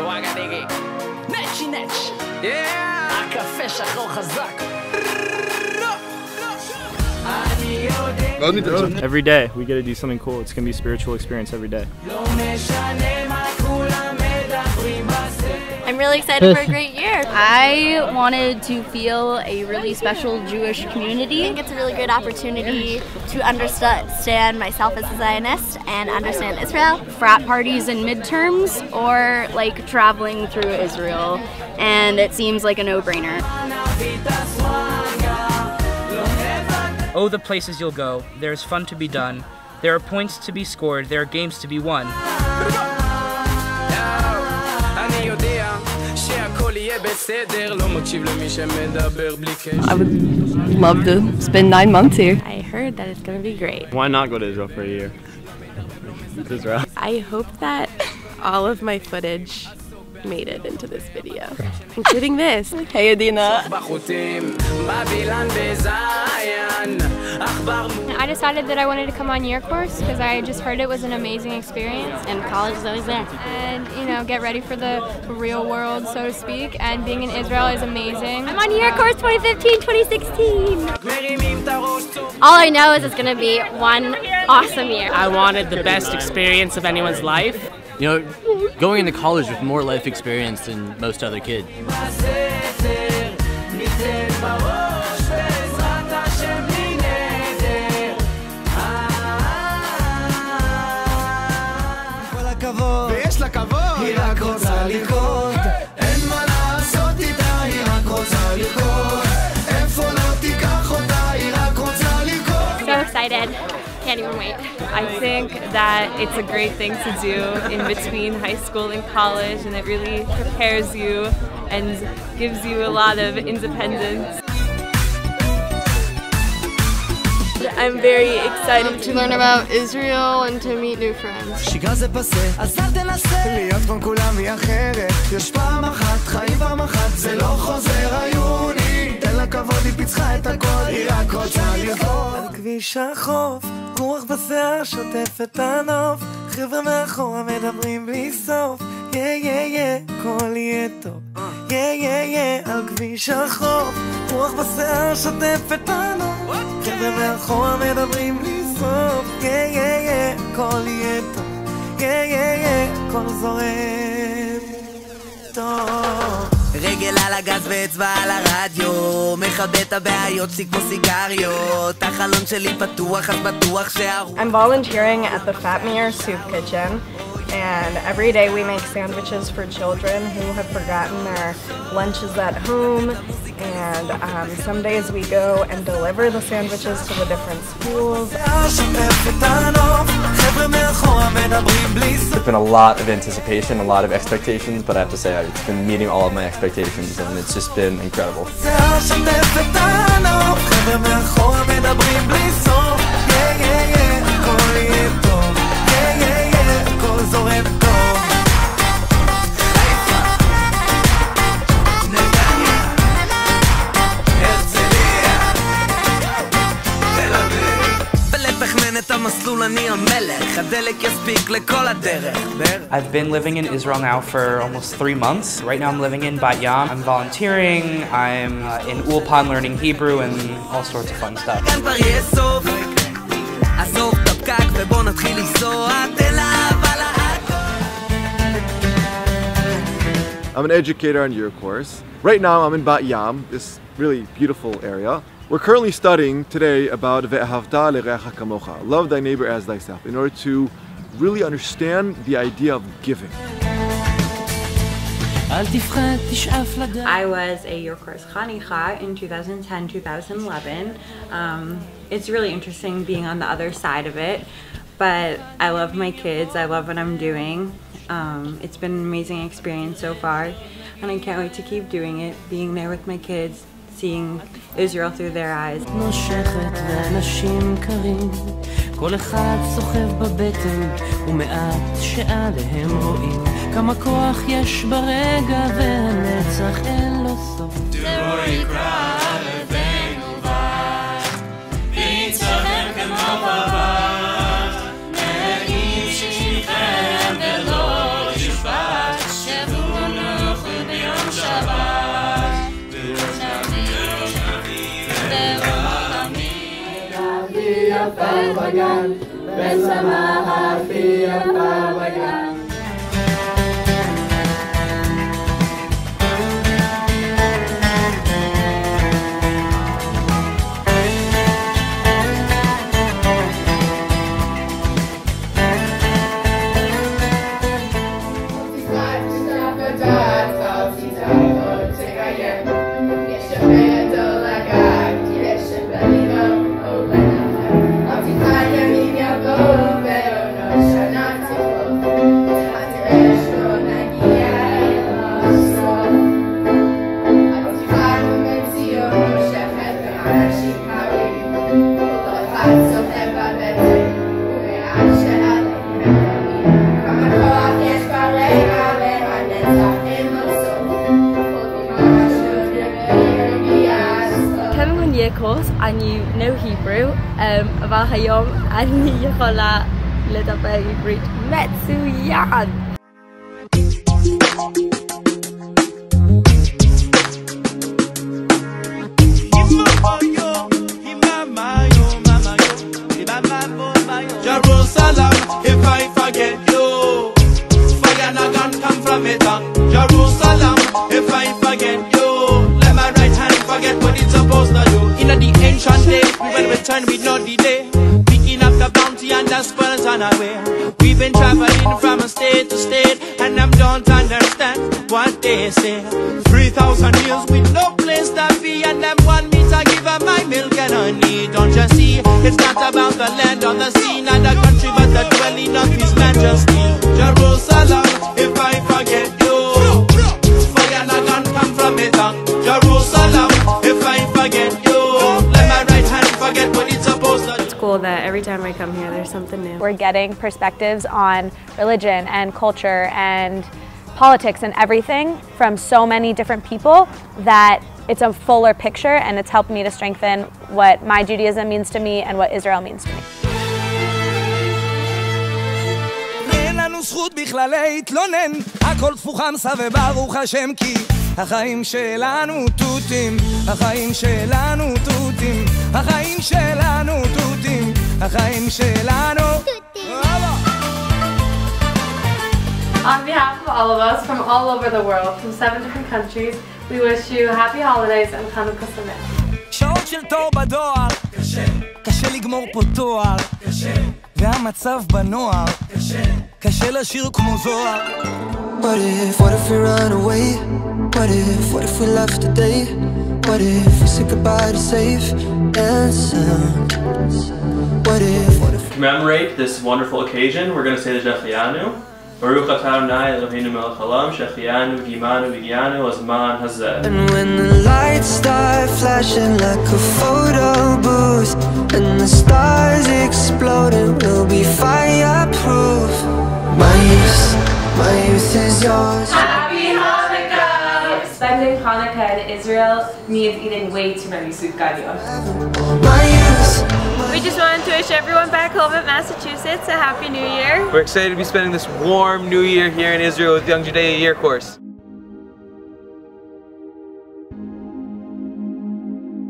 וואגה דיגי נצ'י נצ' הקפה שחור חזק Every day we get to do something cool. It's going to be a spiritual experience every day. I'm really excited for a great year. I wanted to feel a really special Jewish community. I think it's a really great opportunity to understand myself as a Zionist and understand Israel. Frat parties and midterms, or like traveling through Israel, and it seems like a no-brainer. Oh, the places you'll go. There's fun to be done. There are points to be scored. There are games to be won. I would love to spend 9 months here. I heard that it's going to be great. Why not go to Israel for a year? It's Israel. I hope that all of my footage made it into this video, including this. Hey Adina. I decided that I wanted to come on your course because I just heard it was an amazing experience, and college is always there. And you know, get ready for the real world, so to speak, and being in Israel is amazing. I'm on your course 2015-2016. All I know is it's going to be one awesome year. I wanted the best experience of anyone's life. You know, going into college with more life experience than most other kids. So excited. Can't even wait. I think that it's a great thing to do in between high school and college, and it really prepares you and gives you a lot of independence. I'm very excited to learn about Israel and to meet new friends. רוח בשיער שוטף את הנוף, חבר'ה מאחורה מדברים בלי סוף, הכל יהיה טוב, על כביש החוף, רוח בשיער שוטף את הנוף, חבר'ה מאחורה מדברים בלי סוף, הכל יהיה טוב, הכל זורם טוב. רגל על הגז ואצבע על הרדיו, מכבה את הבעיות שלי כמו סיגריות, החלון שלי פתוח אז בטוח שהרוח. I'm volunteering at the Fatmir Soup Kitchen, and every day we make sandwiches for children who have forgotten their lunches at home, and some days we go and deliver the sandwiches to the different schools. It's been a lot of anticipation, a lot of expectations, but I have to say it's been meeting all of my expectations, and it's just been incredible. I've been living in Israel now for almost 3 months. Right now I'm living in Bat Yam. I'm volunteering, I'm in Ulpan learning Hebrew and all sorts of fun stuff. I'm an educator on your course. Right now I'm in Bat Yam, this really beautiful area. We're currently studying today about Ve'ahavta le'reacha kamocha, love thy neighbor as thyself, in order to really understand the idea of giving. I was a Your Course Chanicha in 2010-2011. It's really interesting being on the other side of it, but I love my kids, I love what I'm doing. It's been an amazing experience so far, and I can't wait to keep doing it, being there with my kids, seeing Israel through their eyes. כל אחד סוחב בבטן ומעט שעליהם רואים כמה כוח יש ברגע והנצח אין לו סוף. דברו יקרא לבנו בת ויצחם כמו בבת נעים ששניכם ולא ישפט שבו יפה בגן, ושמה הכי יפה בגן. course, I knew no Hebrew, אבל היום אני יכולה לדבר עברית מצוין. Jerusalem, if I forget you, fire not gonna come from it. Jerusalem, if I forget you, let my right hand forget what it's supposed to do. In the ancient days, we will return with no delay, picking up the bounty and the spoils on our way. We've been traveling from state to state, and I don't understand what they say. 3,000 years with no place to be, and them want me to give up my milk and honey. Don't you see? It's not about the land or the sea, not the country, but the dwelling of His Majesty. Jerusalem, if I forget you, fire not gonna come from it. Jerusalem, if I forget you, let my right hand forget what it's supposed to do. It's cool that every time I come here, there's something new. We're getting perspectives on religion and culture and politics and everything from so many different people that it's a fuller picture, and it's helped me to strengthen what my Judaism means to me and what Israel means to me. אין לנו זכות בכלל להתלונן, הכל תפוחמסה וברוך השם כי החיים שלנו תותים, החיים שלנו תותים, החיים שלנו תותים, החיים שלנו On behalf of all of us from all over the world, from 7 different countries, we wish you happy holidays and Hanukkah Sameach. שעות של תור בדואר, קשה לגמור פה תואר, והמצב בנוער, קשה לשיר כמו זוהר. What if we run away? What if we left today? What if we said goodbye to safe and sound? What if To commemorate this wonderful occasion, we're going to say the Shechianu. Baruch atah Adonai Eloheinu melech haolam, Shechianu v'gimanu v'gianu hazman hazeh. And when the lights start flashing like a photo booth and the stars exploding, we'll be fireproof. My youth is yours. Happy Hanukkah! Spending Hanukkah in Israel means eating way too many sufganiyot. We just wanted to wish everyone back home in Massachusetts a Happy New Year. We're excited to be spending this warm New Year here in Israel with Young Judea Year Course.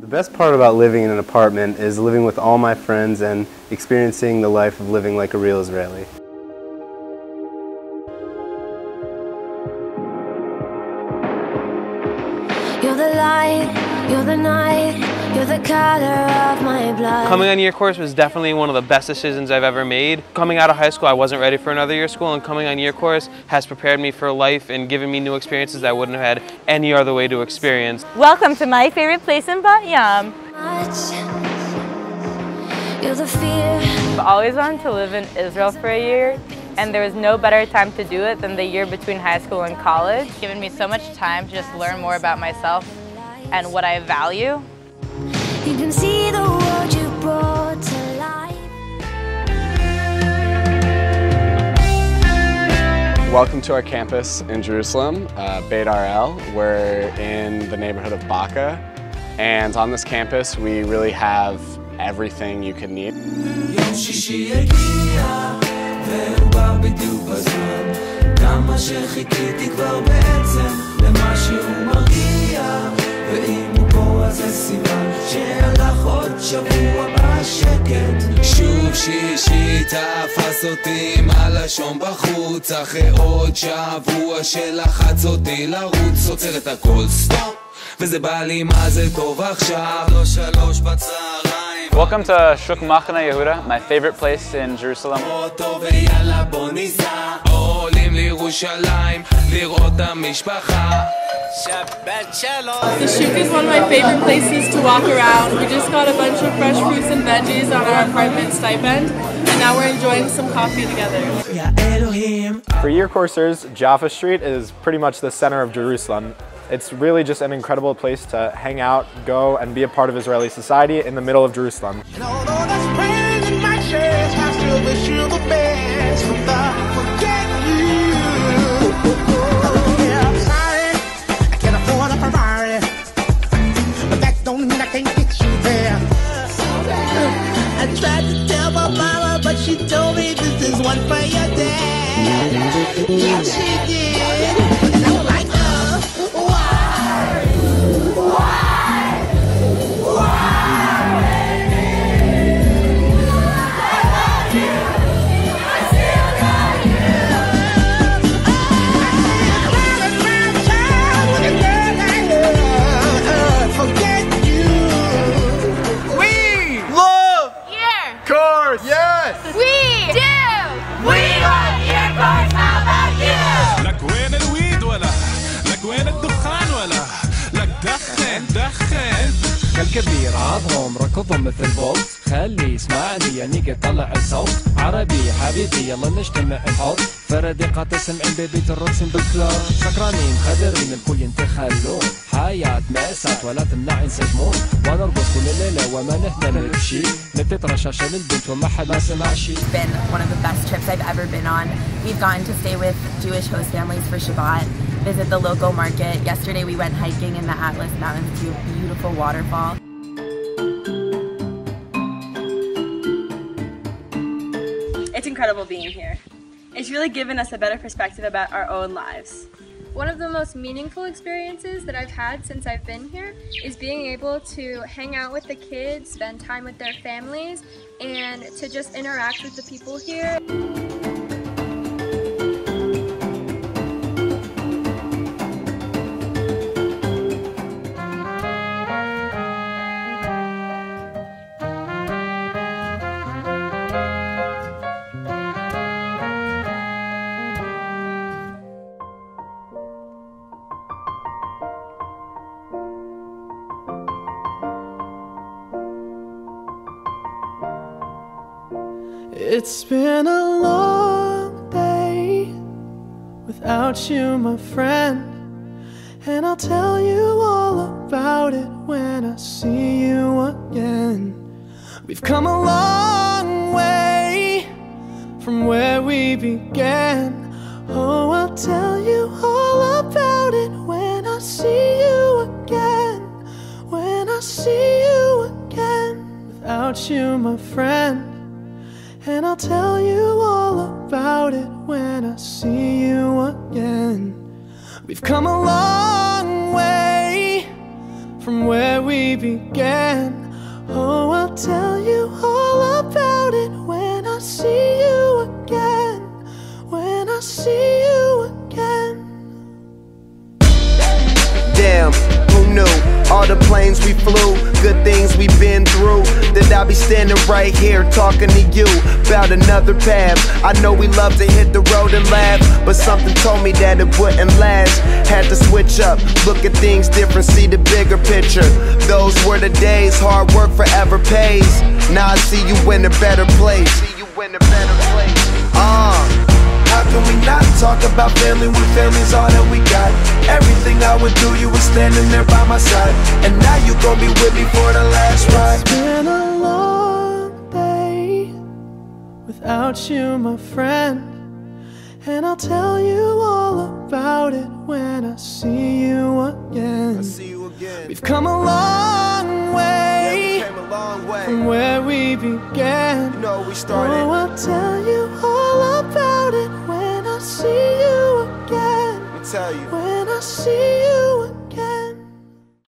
The best part about living in an apartment is living with all my friends and experiencing the life of living like a real Israeli. You're the light, you're the night, you're the color of my blood. Coming on Year Course was definitely one of the best decisions I've ever made. Coming out of high school, I wasn't ready for another year of school, and coming on Year Course has prepared me for life and given me new experiences that I wouldn't have had any other way to experience. Welcome to my favorite place in Bat Yam. You're the fear. I've always wanted to live in Israel for a year, and there was no better time to do it than the year between high school and college. It's given me so much time to just learn more about myself and what I value. You can see the world you brought to life. Welcome to our campus in Jerusalem, Beit Ariel. We're in the neighborhood of Baca, and on this campus we really have everything you could need. והוא בא בדיוק בזמן, כמה שחיכיתי כבר בעצם למה שהוא מרגיע, ואם הוא פה שבוע זה סימן שיהיה לך עוד שבוע בשקט. שוב שישי תפס אותי עם הלשון בחוץ, אחרי עוד שבוע שלחץ אותי לרוץ, עוצר את הכל סטופ וזה בא לי מה זה טוב עכשיו, לא 3 בצהריים. Welcome to Shuk Machane Yehuda, my favorite place in Jerusalem. The Shuk is one of my favorite places to walk around. We just got a bunch of fresh fruits and veggies on our apartment stipend, and now we're enjoying some coffee together. For year coursers, Jaffa Street is pretty much the center of Jerusalem. It's really just an incredible place to hang out, go, and be a part of Israeli society in the middle of Jerusalem. I tried to tell my mama, but she told me this is one for your dad. Yeah, she did. And I'm like, why? كبير عضهم ركضهم مثل بولت خلي يسمعني يعني طلع الصوت عربي حبيبي يلا نجتمع نحط فردقات سمعين ببيت الرقصين بالكلاب سكرانين خدرين الكل ينتخلون حياة مأساة ولا تمنع ينسجمون ونرقص كل ليلة وما نهتم بشي نتت رشاشة للبنت وما حد ما سمع شي. It's been one of the best trips I've ever been on. We've gotten to stay with Jewish host families for Shabbat, visit the local market. Yesterday we went hiking in the Atlas Mountains to a beautiful waterfall. It's incredible being here. It's really given us a better perspective about our own lives. One of the most meaningful experiences that I've had since I've been here is being able to hang out with the kids, spend time with their families, and to just interact with the people here. It's been a long day without you, my friend, and I'll tell you all about it when I see you again. We've come a long way from where we began. Oh, I'll tell you all about it when I see you again. When I see you again. Without you, my friend, and I'll tell you all about it when I see you again. We've come a long way from where we began. Oh, I'll tell you all about it when I see you again. When I see you again. Damn, who knew? All the planes we flew, good things we've been through, that I'll be standing right here talking to you about another path. I know we love to hit the road and laugh, but something told me that it wouldn't last. Had to switch up, look at things different, see the bigger picture. Those were the days, hard work forever pays. Now I see you in a better place. How can we not talk about family when family's all that we got? Everything I would do, you were standing there by my side, and now you gon' be with me for the last ride. It's been a long day without you, my friend, and I'll tell you all about it when I see you again. We've come a long way, from where we began. You know we started. Oh, I'll tell you all about it when I see you again. I'll tell you. When I see you